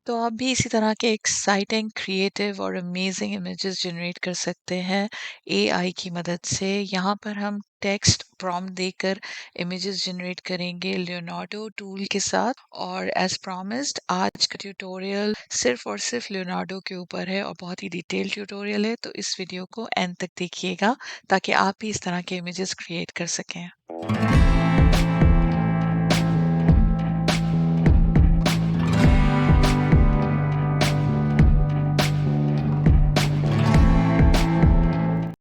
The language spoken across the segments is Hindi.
तो आप भी इसी तरह के एक्साइटिंग, क्रिएटिव और अमेजिंग इमेजेस जनरेट कर सकते हैं एआई की मदद से। यहाँ पर हम टेक्स्ट प्रॉम्प्ट देकर इमेजेस जनरेट करेंगे लियोनार्डो टूल के साथ। और एज प्रॉमिस्ड आज का ट्यूटोरियल सिर्फ और सिर्फ लियोनार्डो के ऊपर है और बहुत ही डिटेल ट्यूटोरियल है, तो इस वीडियो को एंड तक देखिएगा ताकि आप भी इस तरह के इमेजेस क्रिएट कर सकें।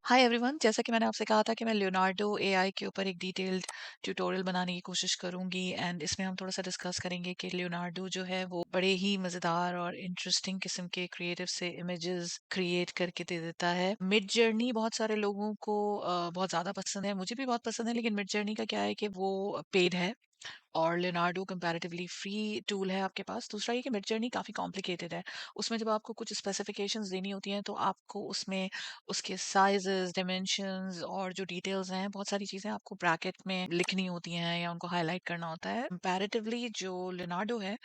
हाय एवरीवन, जैसा कि मैंने आपसे कहा था कि मैं लियोनार्डो एआई के ऊपर एक डिटेल्ड ट्यूटोरियल बनाने की कोशिश करूंगी एंड इसमें हम थोड़ा सा डिस्कस करेंगे कि लियोनार्डो जो है वो बड़े ही मज़ेदार और इंटरेस्टिंग किस्म के क्रिएटिव से इमेजेस क्रिएट करके दे देता है। मिड जर्नी बहुत सारे लोगों को बहुत ज़्यादा पसंद है, मुझे भी बहुत पसंद है, लेकिन मिड जर्नी का क्या है कि वो पेड है और लियोनार्डो कंपैरेटिवली फ्री टूल है आपके पास। दूसरा ये कि मिड जर्नी काफ़ी कॉम्प्लिकेटेड है। उसमें जब आपको कुछ स्पेसिफिकेशंस देनी होती हैं तो आपको उसमें उसके साइजेस, डायमेंशंस और जो डिटेल्स हैं, बहुत सारी चीज़ें आपको ब्रैकेट में लिखनी होती हैं या उनको हाईलाइट करना होता है। कंपैरेटिवली जो लियोनार्डो है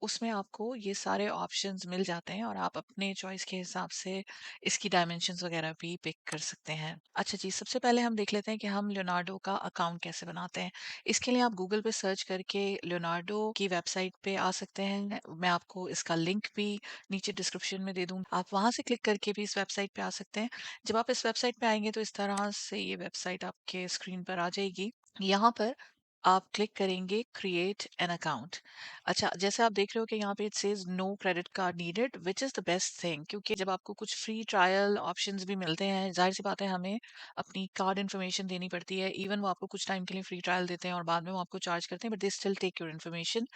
उसमें आपको ये सारे ऑप्शंस मिल जाते हैं और आप अपने चॉइस के हिसाब से इसकी डायमेंशंस वगैरह भी पिक कर सकते हैं। अच्छा जी, सबसे पहले हम देख लेते हैं कि हम लियोनार्डो का अकाउंट कैसे बनाते हैं। इसके लिए आप गूगल पे सर्च करके लियोनार्डो की वेबसाइट पे आ सकते हैं। मैं आपको इसका लिंक भी नीचे डिस्क्रिप्शन में दे दूंगी, आप वहां से क्लिक करके भी इस वेबसाइट पे आ सकते हैं। जब आप इस वेबसाइट पे आएंगे तो इस तरह से ये वेबसाइट आपके स्क्रीन पर आ जाएगी। यहाँ पर आप क्लिक करेंगे क्रिएट एन अकाउंट। अच्छा, जैसे आप देख रहे हो कि यहाँ पे it says no credit card needed, which is the best thing, क्योंकि जब आपको कुछ फ्री ट्रायल ऑप्शंस भी मिलते हैं, जाहिर सी बात है हमें अपनी कार्ड इन्फॉर्मेशन देनी पड़ती है। इवन वो आपको कुछ टाइम के लिए फ्री ट्रायल देते हैं और बाद में वो आपको चार्ज करते हैं, but they still take your information.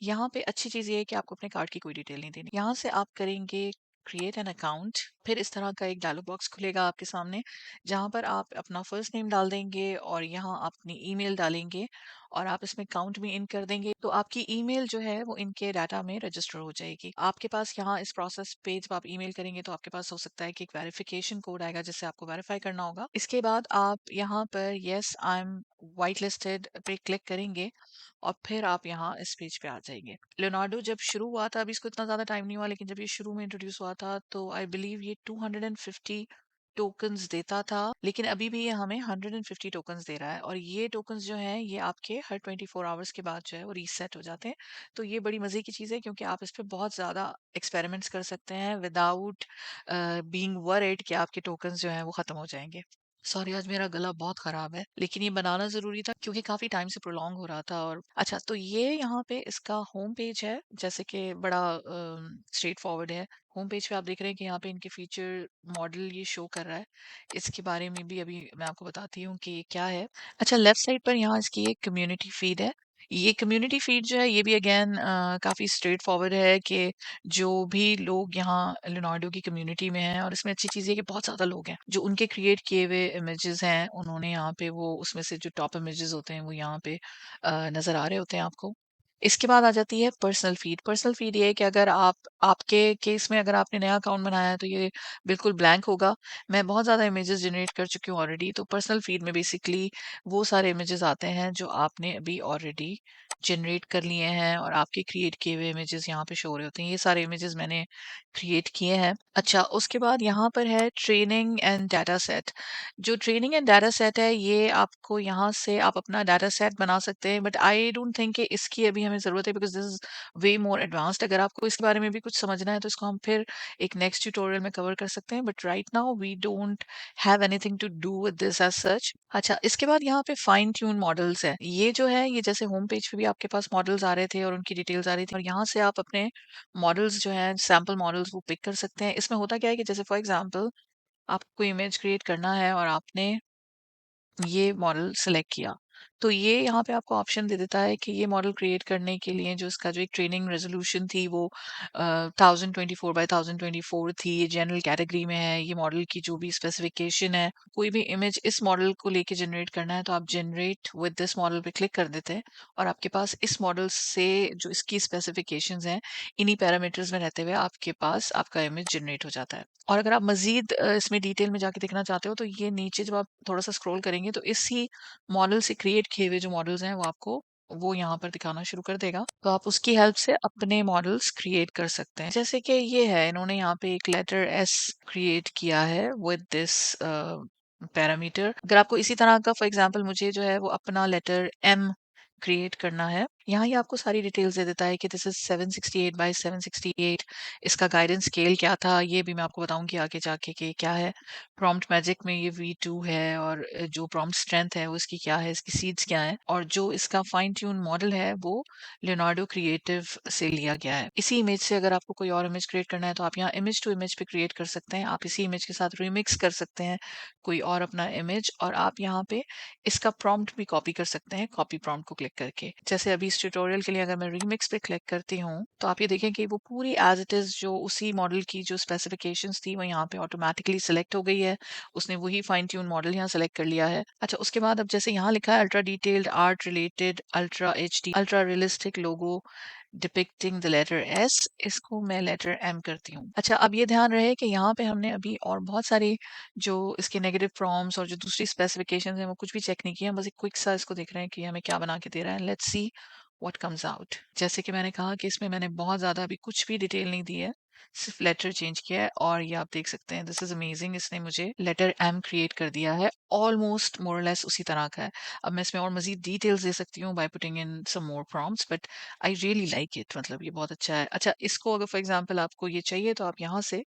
यहाँ पे अच्छी चीज़ ये है कि आपको अपने कार्ड की कोई डिटेल नहीं देनी। यहाँ से आप करेंगे क्रिएट एन अकाउंट। फिर इस तरह का एक डायलॉग बॉक्स खुलेगा आपके सामने, जहाँ पर आप अपना फर्स्ट नेम डाल देंगे और यहाँ अपनी ईमेल डालेंगे और आप इसमें काउंट भी इन कर देंगे, तो आपकी ईमेल जो है वो इनके डाटा में रजिस्टर हो जाएगी। आपके पास यहाँ इस प्रोसेस पे जब आप ईमेल करेंगे तो आपके पास हो सकता है कि एक वेरिफिकेशन कोड आएगा जिससे आपको वेरीफाई करना होगा। इसके बाद आप यहाँ पर yes I am white listed पे क्लिक करेंगे और फिर आप यहाँ इस पेज पे आ जाएंगे। लियोनार्डो जब शुरू हुआ था, अभी इसको इतना ज़्यादा टाइम नहीं हुआ, लेकिन जब ये शुरू में इंट्रोड्यूस हुआ था तो आई बिलीव ये 250 टोकन्स देता था, लेकिन अभी भी ये हमें 150 टोकन्स दे रहा है और ये टोकन्स जो हैं ये आपके हर 24 आवर्स के बाद जो है वो रीसेट हो जाते हैं। तो ये बड़ी मज़े की चीज़ है क्योंकि आप इस पे बहुत ज़्यादा एक्सपेरिमेंट्स कर सकते हैं विदाउट बीइंग वरीड कि आपके टोकन्स जो हैं वो ख़त्म हो जाएंगे। सॉरी, आज मेरा गला बहुत खराब है, लेकिन ये बनाना जरूरी था क्योंकि काफी टाइम से प्रोलॉन्ग हो रहा था। और अच्छा, तो ये यहाँ पे इसका होम पेज है, जैसे कि बड़ा स्ट्रेट फॉरवर्ड है। होम पेज पे आप देख रहे हैं कि यहाँ पे इनके फीचर मॉडल ये शो कर रहा है। इसके बारे में भी अभी मैं आपको बताती हूँ कि ये क्या है। अच्छा, लेफ्ट साइड पर यहाँ इसकी एक कम्युनिटी फीड है। ये कम्युनिटी फीड जो है ये भी अगेन काफी स्ट्रेट फॉरवर्ड है कि जो भी लोग यहाँ लियोनार्डो की कम्युनिटी में हैं, और इसमें अच्छी चीज़ है कि बहुत ज़्यादा लोग हैं जो उनके क्रिएट किए हुए इमेजेस हैं, उन्होंने यहाँ पे वो उसमें से जो टॉप इमेजेस होते हैं वो यहाँ पे नज़र आ रहे होते हैं आपको। इसके बाद आ जाती है पर्सनल फीड। पर्सनल फीड ये है कि अगर आप आपके केस में अगर आपने नया अकाउंट बनाया है तो ये बिल्कुल ब्लैंक होगा। मैं बहुत ज़्यादा इमेजेस जनरेट कर चुकी हूँ ऑलरेडी, तो पर्सनल फीड में बेसिकली वो सारे इमेजेस आते हैं जो आपने अभी ऑलरेडी जनरेट कर लिए हैं और आपके क्रिएट किए हुए इमेजेस यहाँ पे शो हो रहे होते हैं। ये सारे इमेजेस मैंने क्रिएट किए हैं। अच्छा, उसके बाद यहाँ पर है ट्रेनिंग एंड डाटा सेट। जो ट्रेनिंग एंड डाटा सेट है ये आपको यहाँ से आप अपना डाटा सेट बना सकते हैं, बट आई डोंट थिंक कि इसकी अभी हमें ज़रूरत है because this is way more advanced. अगर आपको इसके बारे में भी कुछ समझना है तो इसको हम फिर एक नेक्स्ट ट्यूटोरियल में कवर कर सकते हैं, but right now we don't have anything to do with this as such. अच्छा, इसके बाद यहाँ पे फाइन ट्यून मॉडल्स है। ये जो है ये जैसे होम पेज पे भी आपके पास मॉडल्स आ रहे थे और उनकी डिटेल्स आ रही थी, और यहाँ से आप अपने मॉडल्स जो हैं सैम्पल मॉडल्स वो पिक कर सकते हैं। इसमें होता क्या है कि जैसे फॉर एग्जांपल आपको इमेज क्रिएट करना है और आपने ये मॉडल सेलेक्ट किया, तो ये यहाँ पे आपको ऑप्शन दे देता है कि ये मॉडल क्रिएट करने के लिए जो इसका जो एक ट्रेनिंग रेजोल्यूशन थी वो 1024 बाय 1024 थी, ये जनरल कैटेगरी में है। ये मॉडल की जो भी स्पेसिफिकेशन है, कोई भी इमेज इस मॉडल को लेके जनरेट करना है तो आप जनरेट विद दिस मॉडल पे क्लिक कर देते हैं और आपके पास इस मॉडल से जो इसकी स्पेसिफिकेशंस हैं इन्हीं पैरामीटर्स में रहते हुए आपके पास आपका इमेज जनरेट हो जाता है। और अगर आप मजीद इसमें डिटेल में जाके देखना चाहते हो तो ये नीचे जब आप थोड़ा सा स्क्रॉल करेंगे तो इसी मॉडल से क्रिएट किए हुए जो मॉडल्स हैं वो आपको वो यहाँ पर दिखाना शुरू कर देगा। तो आप उसकी हेल्प से अपने मॉडल्स क्रिएट कर सकते हैं। जैसे कि ये है, इन्होंने यहाँ पे एक लेटर एस क्रिएट किया है विद दिस पैरामीटर। अगर आपको इसी तरह का फॉर एग्जांपल मुझे जो है वो अपना लेटर एम क्रिएट करना है, यहाँ ये आपको सारी डिटेल्स दे देता है कि दिस इज 768 बाय 768। इसका गाइडेंस स्केल क्या था ये भी मैं आपको बताऊंगी आगे जाके कि क्या है। प्रॉम्प्ट मैजिक में ये V2 है, और जो प्रॉम्प्ट स्ट्रेंथ है वो इसकी क्या है, इसकी सीड्स क्या है, और जो इसका फाइन ट्यून मॉडल है वो लियोनार्डो क्रिएटिव से लिया गया है। इसी इमेज से अगर आपको कोई और इमेज क्रिएट करना है तो आप यहाँ इमेज टू इमेज पे क्रिएट कर सकते हैं। आप इसी इमेज के साथ रिमिक्स कर सकते हैं कोई और अपना इमेज, और आप यहाँ पे इसका प्रॉम्प्ट भी कॉपी कर सकते हैं कॉपी प्रॉम्प्ट को क्लिक करके। जैसे अभी इस ट्यूटोरियल के लिए अगर मैं रीमिक्स पे क्लिक करती हूँ तो आप ये देखें कि वो पूरी एज इट इज जो उसी मॉडल की जो स्पेसिफिकेशंस थी वो यहाँ पे ऑटोमेटिकली सिलेक्ट हो गई है। उसने वही फाइन ट्यून मॉडल यहाँ सेलेक्ट कर लिया है। अच्छा, उसके बाद अब जैसे यहाँ लिखा है ultra detailed art related ultra HD ultra realistic logo depicting the letter S, इसको मैं लेटर एम करती हूँ। अच्छा, अब ये ध्यान रहे कि यहाँ पे हमने अभी और बहुत सारे जो इसके नेगेटिव प्रॉम्प्ट्स और जो दूसरी स्पेसिफिकेशंस हैं वो कुछ भी चेक नहीं किया, बस एक क्विक सा इसको देख रहे हैं कि हमें क्या बना के दे रहा है। Let's see what comes out. जैसे कि मैंने कहा कि इसमें मैंने बहुत ज़्यादा अभी कुछ भी डिटेल नहीं दी है, सिर्फ लेटर चेंज किया है, और ये आप देख सकते हैं दिस इज अमेजिंग, इसने मुझे लेटर एम क्रिएट कर दिया है। ऑलमोस्ट मोरलेस उसी तरह का है। अब मैं इसमें और मजीद डिटेल्स दे सकती हूँ by putting in some more prompts, but I really like it, मतलब ये बहुत अच्छा है। अच्छा, इसको अगर फॉर एग्जांपल आपको ये चाहिए तो आप यहाँ से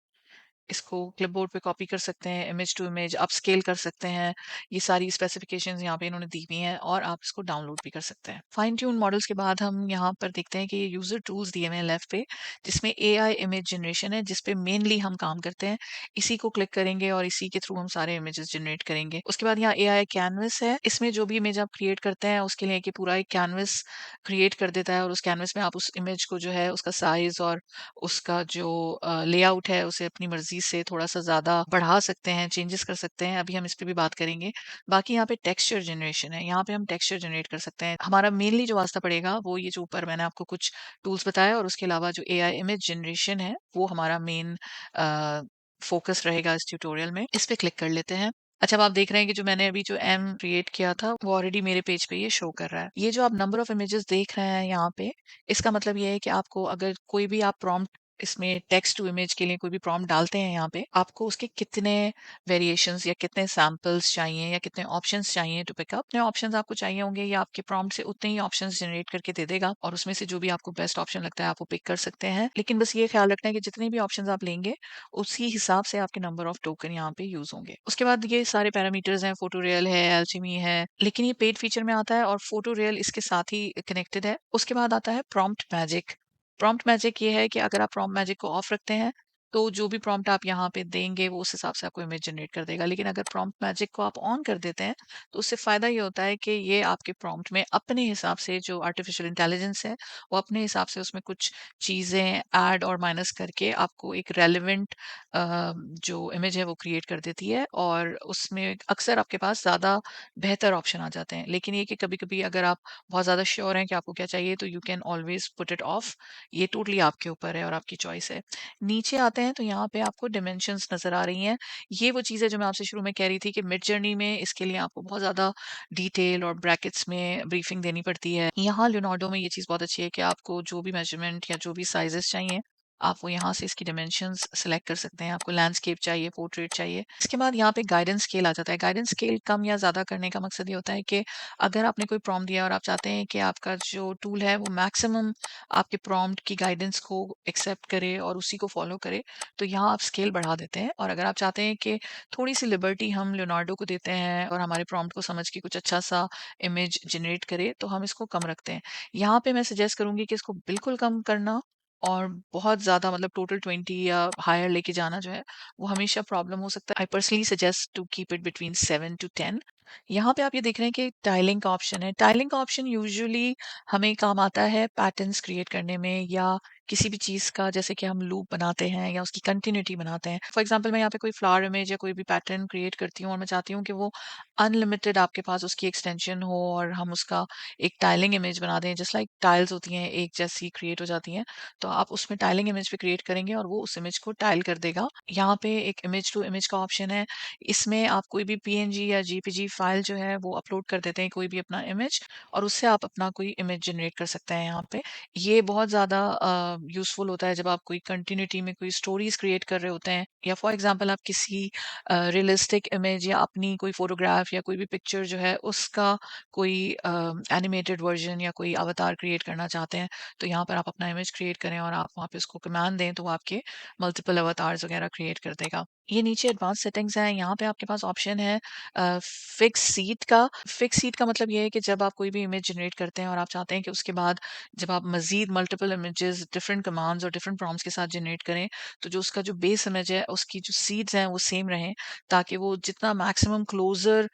इसको क्लिपबोर्ड पे कॉपी कर सकते हैं, इमेज टू इमेज अपस्केल कर सकते हैं। ये सारी स्पेसिफिकेशंस यहाँ पे इन्होंने दी हुई हैं, और आप इसको डाउनलोड भी कर सकते हैं। फाइन ट्यून मॉडल्स के बाद हम यहाँ पर देखते हैं कि ये यूजर टूल्स दिए हुए हैं लेफ्ट पे, जिसमें एआई इमेज जनरेशन है, जिसपे मेनली हम काम करते हैं। इसी को क्लिक करेंगे और इसी के थ्रू हम सारे इमेजेस जनरेट करेंगे। उसके बाद यहाँ एआई कैनवस है, इसमें जो भी इमेज आप क्रिएट करते हैं उसके लिए कि पूरा एक कैनवस क्रिएट कर देता है, और उस कैनवस में आप उस इमेज को जो है उसका साइज और उसका जो लेआउट है उसे अपनी मर्जी से थोड़ा सा ज़्यादा बढ़ा सकते हैं, चेंजेस कर सकते हैं। अभी हम इस पे भी बात करेंगे। बाकी यहाँ पे टेक्सचर जनरेशन है, यहाँ पे हम टेक्सचर जनरेट कर सकते हैं। हमारा मेनली जो वास्ता पड़ेगा वो ये जो ऊपर मैंने आपको कुछ टूल्स बताया, और उसके अलावा जो एआई इमेज जनरेशन है वो हमारा मेन फोकस रहेगा इस ट्यूटोरियल में। इस पे क्लिक कर लेते हैं। अच्छा, अब आप देख रहे हैं कि जो मैंने अभी जो एम क्रिएट किया था वो ऑलरेडी मेरे पेज पे ये शो कर रहा है। ये जो आप नंबर ऑफ इमेजेस देख रहे हैं यहाँ पे, इसका मतलब ये है कि आपको अगर कोई भी आप प्रॉम्प्ट इसमें टेक्स्ट टू इमेज के लिए कोई भी प्रॉम्प्ट डालते हैं यहाँ पे, आपको उसके कितने वेरिएशंस या कितने सैंपल्स चाहिए या कितने ऑप्शंस चाहिए टू पिकअप। कितने ऑप्शंस आपको चाहिए होंगे या आपके प्रॉम्प्ट से उतने ही ऑप्शंस जनरेट करके दे देगा, और उसमें से जो भी आपको बेस्ट ऑप्शन लगता है आप वो पिक कर सकते हैं। लेकिन बस ये ख्याल रखना है कि जितने भी ऑप्शंस आप लेंगे उसी हिसाब से आपके नंबर ऑफ टोकन यहाँ पे यूज होंगे। उसके बाद ये सारे पैरामीटर्स हैं, फोटो रियल है, एल्चेमी है, लेकिन ये पेड फीचर में आता है और फोटो रियल इसके साथ ही कनेक्टेड है। उसके बाद आता है प्रॉम्प्ट मैजिक। प्रॉम्प्ट मैजिक ये है कि अगर आप प्रॉम्प्ट मैजिक को ऑफ रखते हैं तो जो भी प्रॉम्प्ट आप यहाँ पे देंगे वो उस हिसाब से आपको इमेज जनरेट कर देगा। लेकिन अगर प्रॉम्प्ट मैजिक को आप ऑन कर देते हैं तो उससे फायदा ये होता है कि ये आपके प्रॉम्प्ट में अपने हिसाब से जो आर्टिफिशियल इंटेलिजेंस है वो अपने हिसाब से उसमें कुछ चीज़ें ऐड और माइनस करके आपको एक रेलिवेंट जो इमेज है वो क्रिएट कर देती है, और उसमें अक्सर आपके पास ज़्यादा बेहतर ऑप्शन आ जाते हैं। लेकिन ये कि कभी कभी अगर आप बहुत ज़्यादा श्योर हैं कि आपको क्या चाहिए तो you can always put it of. ये टोटली आपके ऊपर है और आपकी चॉइस है। नीचे आते हैं तो यहाँ पे आपको डिमेंशंस नज़र आ रही हैं। ये वो चीज़ है जो मैं आपसे शुरू में कह रही थी कि मिड जर्नी में इसके लिए आपको बहुत ज़्यादा डिटेल और ब्रैकेट्स में ब्रीफिंग देनी पड़ती है। यहाँ लियोनार्डो में ये चीज़ बहुत अच्छी है कि आपको जो भी मेजरमेंट या जो भी साइजेस चाहिए आप वो यहाँ से इसकी डायमेंशंस सेलेक्ट कर सकते हैं। आपको लैंडस्केप चाहिए, पोर्ट्रेट चाहिए। इसके बाद यहाँ पे गाइडेंस स्केल आ जाता है। गाइडेंस स्केल कम या ज़्यादा करने का मकसद ये होता है कि अगर आपने कोई प्रॉम्प्ट दिया और आप चाहते हैं कि आपका जो टूल है वो मैक्सिमम आपके प्रॉम्प्ट की गाइडेंस को एक्सेप्ट करे और उसी को फॉलो करे, तो यहाँ आप स्केल बढ़ा देते हैं। और अगर आप चाहते हैं कि थोड़ी सी लिबर्टी हम लियोनार्डो को देते हैं और हमारे प्रॉम्प्ट को समझ के कुछ अच्छा सा इमेज जनरेट करे, तो हम इसको कम रखते हैं। यहाँ पे मैं सजेस्ट करूंगी कि इसको बिल्कुल कम करना, और बहुत ज़्यादा मतलब टोटल 20 या हायर लेके जाना जो है वो हमेशा प्रॉब्लम हो सकता है। I personally suggest to keep it between 7 to 10। यहाँ पे आप ये देख रहे हैं कि टाइलिंग का ऑप्शन है। टाइलिंग का ऑप्शन यूजुअली हमें काम आता है पैटर्न्स क्रिएट करने में, या किसी भी चीज़ का जैसे कि हम लूप बनाते हैं या उसकी कंटिन्यूटी बनाते हैं। फॉर एग्जांपल मैं यहाँ पे कोई फ्लावर इमेज या कोई भी पैटर्न क्रिएट करती हूँ और मैं चाहती हूँ कि वो अनलिमिटेड आपके पास उसकी एक्सटेंशन हो और हम उसका एक टाइलिंग इमेज बना दें, जस्ट लाइक टाइल्स होती हैं एक जैसी क्रिएट हो जाती हैं। तो आप उसमें टाइलिंग इमेज पे क्रिएट करेंगे और वो उस इमेज को टाइल कर देगा। यहाँ पे एक इमेज टू इमेज का ऑप्शन है। इसमें आप कोई भी पीएनजी या जीपीजी फाइल जो है वो अपलोड कर देते हैं, कोई भी अपना इमेज, और उससे आप अपना कोई इमेज जनरेट कर सकते हैं यहाँ पे। ये बहुत ज़्यादा यूज़फुल होता है जब आप कोई कंटिन्यूटी में कोई स्टोरीज क्रिएट कर रहे होते हैं, या फॉर एग्जांपल आप किसी रियलिस्टिक इमेज या अपनी कोई फोटोग्राफ या कोई भी पिक्चर जो है उसका कोई एनिमेटेड वर्जन या कोई अवतार क्रिएट करना चाहते हैं, तो यहाँ पर आप अपना इमेज क्रिएट करें और आप वहाँ पे उसको कमांड दें, तो वो आपके मल्टीपल अवतार्स वगैरह क्रिएट कर देगा। ये नीचे एडवांस सेटिंग्स हैं, यहाँ पे आपके पास ऑप्शन है फिक्स सीट का। फिक्स सीट का मतलब ये है कि जब आप कोई भी इमेज जनरेट करते हैं और आप चाहते हैं कि उसके बाद जब आप मजीद मल्टीपल इमेजेस डिफरेंट कमांड्स और डिफरेंट प्रॉम्प्ट्स के साथ जनरेट करें, तो जो उसका जो बेस इमेज है उसकी जो सीड्स हैं वो सेम रहें, ताकि वो जितना मैक्सिमम क्लोजर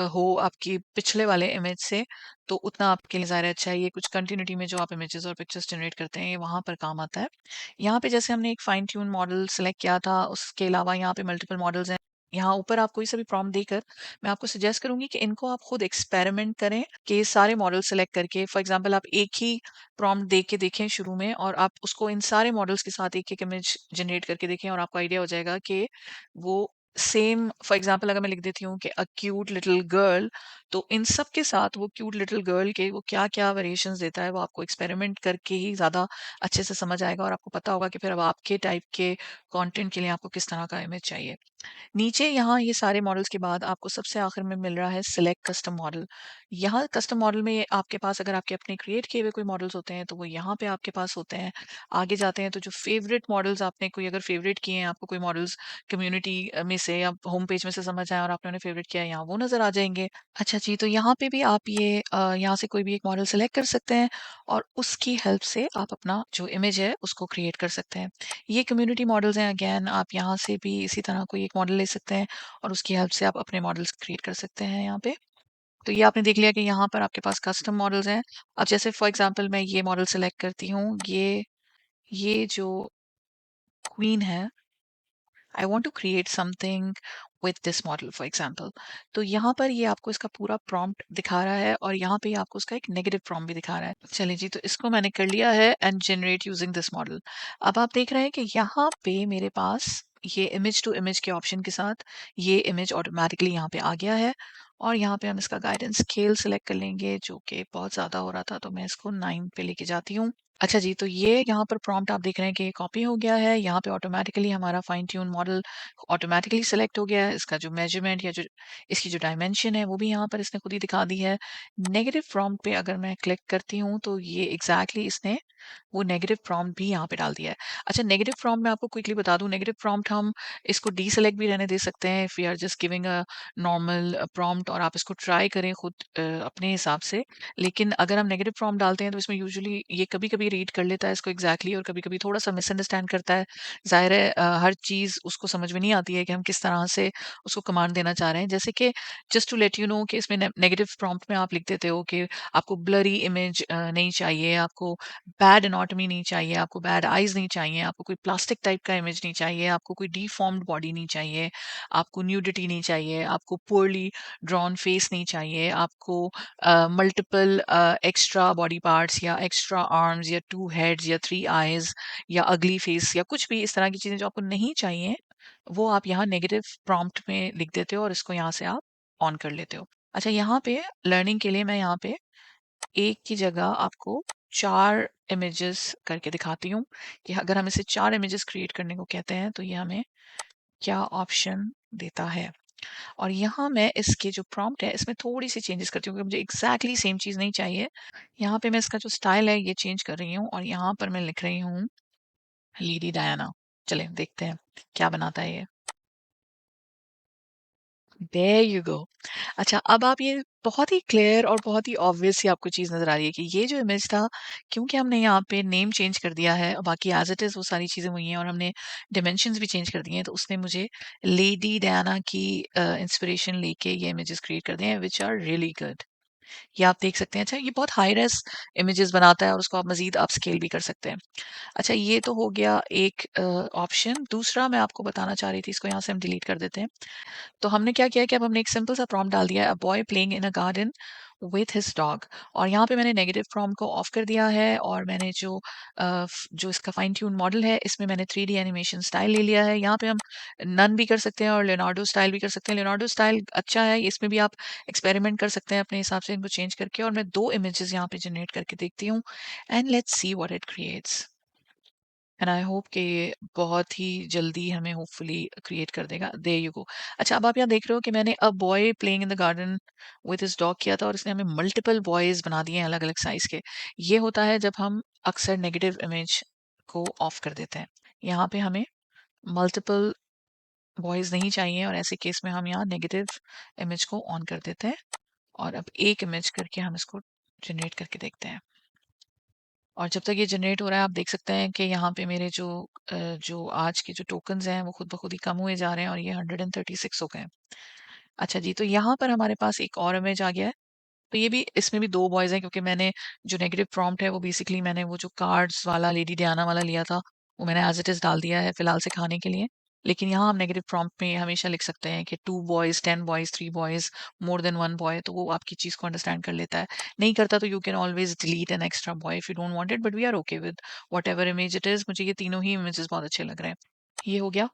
हो आपकी पिछले वाले इमेज से, तो उतना आपके लिए ज़ाहिर है अच्छा है। ये कुछ कंटिन्यूटी में जो आप इमेजेस और पिक्चर्स जनरेट करते हैं, ये वहाँ पर काम आता है। यहाँ पे जैसे हमने एक फाइन ट्यून मॉडल सेलेक्ट किया था, उसके अलावा यहाँ पे मल्टीपल मॉडल्स हैं। यहाँ ऊपर आप कोई सा भी प्रॉम्प्ट देकर, मैं आपको सजेस्ट करूंगी कि इनको आप खुद एक्सपेरिमेंट करें, कि सारे मॉडल सेलेक्ट करके फॉर एग्जांपल आप एक ही प्रॉम्प्ट देख के देखें शुरू में, और आप उसको इन सारे मॉडल्स के साथ एक एक इमेज जनरेट करके देखें, और आपको आइडिया हो जाएगा कि वो सेम, फॉर एग्जांपल अगर मैं लिख देती हूँ कि अ क्यूट लिटिल गर्ल, तो इन सब के साथ वो क्यूट लिटिल गर्ल के वो क्या क्या वेरिएशंस देता है, वो आपको एक्सपेरिमेंट करके ही ज़्यादा अच्छे से समझ आएगा, और आपको पता होगा कि फिर अब आपके टाइप के कंटेंट के लिए आपको किस तरह का इमेज चाहिए। नीचे यहाँ ये सारे मॉडल्स के बाद आपको सबसे आखिर में मिल रहा है सिलेक्ट कस्टम मॉडल। यहाँ कस्टम मॉडल में आपके पास अगर आपके अपने क्रिएट किए हुए कोई मॉडल्स होते हैं, तो वो यहाँ पे आपके पास होते हैं। आगे जाते हैं तो जो फेवरेट मॉडल्स आपने कोई अगर फेवरेट किए हैं, आपको कोई मॉडल्स कम्युनिटी में से या होम पेज में से समझ आए और आपने उन्हें फेवरेट किया है, यहाँ वो नज़र आ जाएंगे। अच्छा जी, तो यहाँ पे भी आप ये यहाँ से कोई भी एक मॉडल सेलेक्ट कर सकते हैं, और उसकी हेल्प से आप अपना जो इमेज है उसको क्रिएट कर सकते हैं। ये कम्युनिटी मॉडल्स हैं, अगेन आप यहाँ से भी इसी तरह कोई एक मॉडल ले सकते हैं, और उसकी हेल्प से आप अपने मॉडल्स क्रिएट कर सकते हैं यहाँ पे। तो ये आपने देख लिया कि यहाँ पर आपके पास कस्टम मॉडल्स हैं। अब जैसे फॉर एग्जांपल मैं ये मॉडल सेलेक्ट करती हूँ, ये जो क्वीन है, I want to create something with this model for example. तो यहाँ पर ये आपको इसका पूरा प्रॉम्प्ट दिखा रहा है, और यहाँ पे आपको उसका एक नेगेटिव प्रॉम्प्ट भी दिखा रहा है। चलिए जी, तो इसको मैंने कर लिया है and generate using this model. अब आप देख रहे हैं कि यहाँ पे मेरे पास ये इमेज टू इमेज के ऑप्शन के साथ ये इमेज ऑटोमेटिकली यहाँ पे आ गया है, और यहाँ पे हम इसका गाइडेंस स्केल सेलेक्ट कर लेंगे, जो कि बहुत ज़्यादा हो रहा था, तो मैं इसको 9 पे लेके जाती हूँ। अच्छा जी, तो ये यहाँ पर प्रॉम्प्ट आप देख रहे हैं कि कॉपी हो गया है। यहाँ पे ऑटोमेटिकली हमारा fine tune model automatically select हो गया है। इसका जो मेजरमेंट या जो इसकी जो डायमेंशन है वो भी यहाँ पर इसने खुद ही दिखा दी है। नेगेटिव प्रॉम्प्ट पे अगर मैं क्लिक करती हूँ, तो ये एग्जैक्टली इसने वो नेगेटिव प्रॉम्प्ट भी यहाँ पे डाल दिया है। अच्छा, नेगेटिव प्रॉम्प्ट मैं आपको क्विकली बता दूं, नेगेटिव प्रॉम्प्ट हम इसको डीसेलेक्ट भी रहने दे सकते हैं if we are just giving a normal prompt, और आप इसको ट्राई करें खुद अपने हिसाब से। लेकिन अगर हम नेगेटिव प्रॉम्प्ट डालते हैं, तो इसमें यूजुअली ये कभी कभी रीड कर लेता है इसको एग्जैक्टली, और कभी कभी थोड़ा सा मिसअंडरस्टैंड करता है। जाहिर है हर चीज़ उसको समझ में नहीं आती है कि हम किस तरह से उसको कमांड देना चाह रहे हैं। जैसे कि just to let you know कि इसमें नेगेटिव प्रॉम्प्ट में आप लिख देते हो कि आपको ब्लरी इमेज नहीं चाहिए, आपको बैड एनाटॉमी नहीं चाहिए, आपको बैड आईज नहीं चाहिए, आपको कोई प्लास्टिक टाइप का इमेज नहीं चाहिए, आपको कोई डिफॉर्म्ड बॉडी नहीं चाहिए, आपको न्यूडिटी नहीं चाहिए, आपको पोरली ड्रॉन फेस नहीं चाहिए, आपको मल्टीपल एक्स्ट्रा बॉडी पार्ट्स या एक्स्ट्रा आर्म्स या 2 हेड्स या 3 आईज या अगली फेस या कुछ भी इस तरह की चीज़ें जो आपको नहीं चाहिए, वो आप यहाँ नेगेटिव प्रॉम्प्ट में लिख देते हो, और इसको यहाँ से आप ऑन कर लेते हो। अच्छा, यहाँ पे लर्निंग के लिए मैं यहाँ पे एक की जगह आपको 4 इमेजेस करके दिखाती हूँ, कि अगर हम इसे 4 इमेजेस क्रिएट करने को कहते हैं, तो ये हमें क्या ऑप्शन देता है। और यहाँ मैं इसके जो प्रॉम्प्ट है इसमें थोड़ी सी चेंजेस करती हूँ, क्योंकि मुझे एग्जैक्टली सेम चीज़ नहीं चाहिए। यहाँ पे मैं इसका जो स्टाइल है ये चेंज कर रही हूँ, और यहाँ पर मैं लिख रही हूँ लेडी डायना। चलें देखते हैं क्या बनाता है ये। There you go. अच्छा, अब आप ये बहुत ही क्लियर और बहुत ही ऑब्वियस सी आपको चीज़ नज़र आ रही है कि ये जो इमेज था, क्योंकि हमने यहाँ पे नेम चेंज कर दिया है, बाकी एज़ इट इज़ वो सारी चीज़ें वही हैं, और हमने डायमेंशंस भी चेंज कर दिए हैं, तो उसने मुझे लेडी डायना की इंस्पिरेशन लेके ये इमेजेस क्रिएट कर दिए हैं, व्हिच आर रियली गुड। ये आप देख सकते हैं। अच्छा, ये बहुत हाई रेस इमेजेस बनाता है, और उसको आप मज़ीद अपस्केल भी कर सकते हैं। अच्छा, ये तो हो गया एक ऑप्शन। दूसरा मैं आपको बताना चाह रही थी, इसको यहाँ से हम डिलीट कर देते हैं। तो हमने क्या किया कि अब हमने एक सिंपल सा प्रॉम्प्ट डाल दिया है, अ boy playing in a garden with his dog. और यहाँ पे मैंने नेगेटिव प्रॉम्प्ट को ऑफ कर दिया है और मैंने जो इसका फाइन ट्यून मॉडल है इसमें मैंने 3D एनिमेशन स्टाइल ले लिया है। यहाँ पे हम नन भी कर सकते हैं और लियोनार्डो स्टाइल भी कर सकते हैं। लियोनार्डो स्टाइल अच्छा है, इसमें भी आप एक्सपेरिमेंट कर सकते हैं अपने हिसाब से इनको चेंज करके। और मैं 2 इमेजेस यहाँ पे जनरेट करके देखती हूँ and let's see what it creates. And I hope कि ये बहुत ही जल्दी हमें होपफुली क्रिएट कर देगा। There you go. अच्छा, अब आप यहाँ देख रहे हो कि मैंने a boy playing in the garden with his dog किया था और इसने हमें मल्टीपल बॉयज बना दिए हैं अलग अलग साइज के। ये होता है जब हम अक्सर नेगेटिव इमेज को ऑफ कर देते हैं। यहाँ पे हमें मल्टीपल बॉयज नहीं चाहिए और ऐसे केस में हम यहाँ नेगेटिव इमेज को ऑन कर देते हैं और अब एक इमेज करके हम इसको जनरेट करके देखते हैं। और जब तक ये जनरेट हो रहा है आप देख सकते हैं कि यहाँ पे मेरे जो आज के जो टोकन्स हैं वो खुद ब खुद ही कम हुए जा रहे हैं और ये 136 हो गए हैं। अच्छा जी, तो यहाँ पर हमारे पास एक और इमेज आ गया है। तो ये भी, इसमें भी 2 बॉयज़ हैं क्योंकि मैंने जो नेगेटिव प्रॉम्प्ट है वो बेसिकली मैंने वो जो कार्ड्स वाला लेडी डियाना वाला लिया था, वो मैंने एज़ इट इज़ डाल दिया है फिलहाल सिखाने के लिए। लेकिन यहाँ हम नेगेटिव प्रॉम्प्ट में हमेशा लिख सकते हैं कि 2 boys, 10 boys, 3 boys, more than 1 boy, तो वो आपकी चीज़ को अंडरस्टैंड कर लेता है। नहीं करता तो you can always delete an extra boy if you don't want it, but we are okay with whatever image it is. मुझे ये तीनों ही इमेजेस बहुत अच्छे लग रहे हैं। ये हो गया।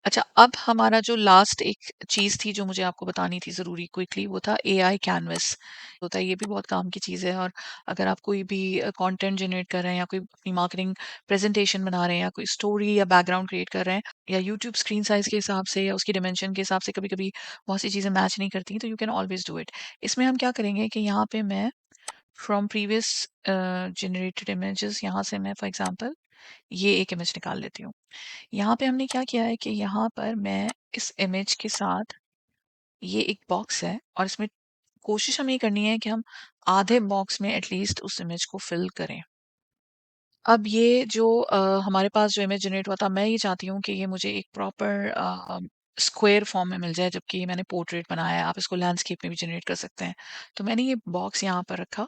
अच्छा, अब हमारा जो लास्ट एक चीज़ थी जो मुझे आपको बतानी थी ज़रूरी क्विकली, वो था एआई कैनवस। होता है, ये भी बहुत काम की चीज़ है। और अगर आप कोई भी कंटेंट जनरेट कर रहे हैं या कोई अपनी मार्केटिंग प्रेजेंटेशन बना रहे हैं या कोई स्टोरी या बैकग्राउंड क्रिएट कर रहे हैं या यूट्यूब स्क्रीन साइज़ के हिसाब से या उसकी डायमेंशन के हिसाब से कभी-कभी बहुत सी चीज़ें मैच नहीं करती, तो you can always do it. इसमें हम क्या करेंगे कि यहाँ पे मैं फ्रॉम प्रीवियस जनरेटेड इमेजेस, यहाँ से मैं फॉर एग्ज़ाम्पल ये एक इमेज निकाल लेती हूँ। यहाँ पे हमने क्या किया है कि यहाँ पर मैं इस इमेज के साथ, ये एक बॉक्स है और इसमें कोशिश हमें ये करनी है कि हम आधे बॉक्स में एटलीस्ट उस इमेज को फिल करें। अब ये जो हमारे पास जो इमेज जनरेट हुआ था, मैं ये चाहती हूँ कि ये मुझे एक प्रॉपर स्क्वायर फॉर्म में मिल जाए, जबकि ये मैंने पोर्ट्रेट बनाया है। आप इसको लैंडस्केप में भी जनरेट कर सकते हैं। तो मैंने ये बॉक्स यहाँ पर रखा।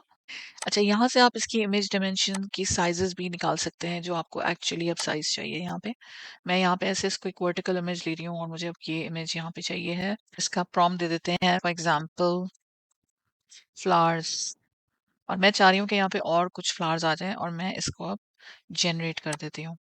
अच्छा, यहाँ से आप इसकी इमेज डायमेंशन की साइजेस भी निकाल सकते हैं जो आपको एक्चुअली अब साइज चाहिए यहाँ पे। मैं यहाँ पे ऐसे इसको एक वर्टिकल इमेज ले रही हूँ और मुझे अब ये इमेज यहाँ पे चाहिए है। इसका प्रॉम्प्ट दे देते हैं फॉर एग्जांपल फ्लावर्स, और मैं चाह रही हूँ कि यहाँ पे और कुछ फ्लावर्स आ जाएं और मैं इसको अब जनरेट कर देती हूँ।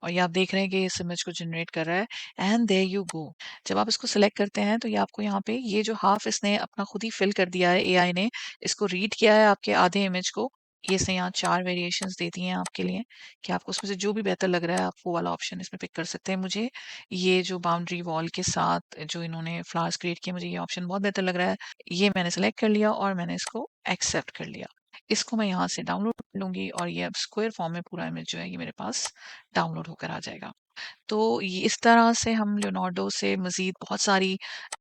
और ये आप देख रहे हैं कि इस इमेज को जनरेट कर रहा है एंड देयर यू गो। जब आप इसको सिलेक्ट करते हैं तो ये आपको यहाँ पे ये जो हाफ इसने अपना खुद ही फिल कर दिया है, एआई ने इसको रीड किया है आपके आधे इमेज को। ये इसने यहाँ 4 वेरिएशंस दे दी हैं आपके लिए कि आपको उसमें से जो भी बेहतर लग रहा है आप वो वाला ऑप्शन इसमें पिक कर सकते हैं। मुझे ये जो बाउंड्री वॉल के साथ जो इन्होंने फ्लावर्स क्रिएट किए, मुझे ये ऑप्शन बहुत बेहतर लग रहा है। ये मैंने सेलेक्ट कर लिया और मैंने इसको एक्सेप्ट कर लिया। इसको मैं यहाँ से डाउनलोड कर लूंगी और ये अब स्क्वायर फॉर्म में पूरा इमेज जो है ये मेरे पास डाउनलोड होकर आ जाएगा। तो ये इस तरह से हम लियोनार्डो से मज़ीद बहुत सारी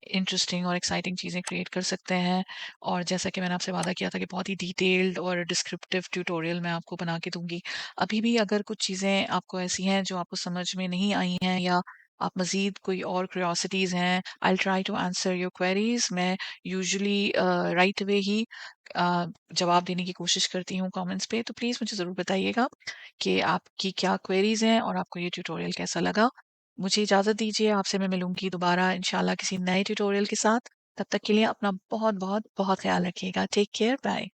इंटरेस्टिंग और एक्साइटिंग चीज़ें क्रिएट कर सकते हैं। और जैसा कि मैंने आपसे वादा किया था कि बहुत ही डिटेल्ड और डिस्क्रिप्टिव ट्यूटोरियल मैं आपको बना के दूँगी। अभी भी अगर कुछ चीज़ें आपको ऐसी हैं जो आपको समझ में नहीं आई हैं या आप मज़ीद कोई और क्यूरियोसिटीज़ हैं, I will try to answer your queries. मैं यूजुअली राइट अवे ही अ, जवाब देने की कोशिश करती हूँ कमेंट्स पे, तो प्लीज़ मुझे ज़रूर बताइएगा कि आपकी क्या क्वेरीज़ हैं और आपको ये ट्यूटोरियल कैसा लगा। मुझे इजाज़त दीजिए, आपसे मैं मिलूँगी दोबारा इंशाल्लाह किसी नए ट्यूटोरियल के साथ। तब तक के लिए अपना बहुत-बहुत बहुत ख़्याल रखिएगा। Take care, bye.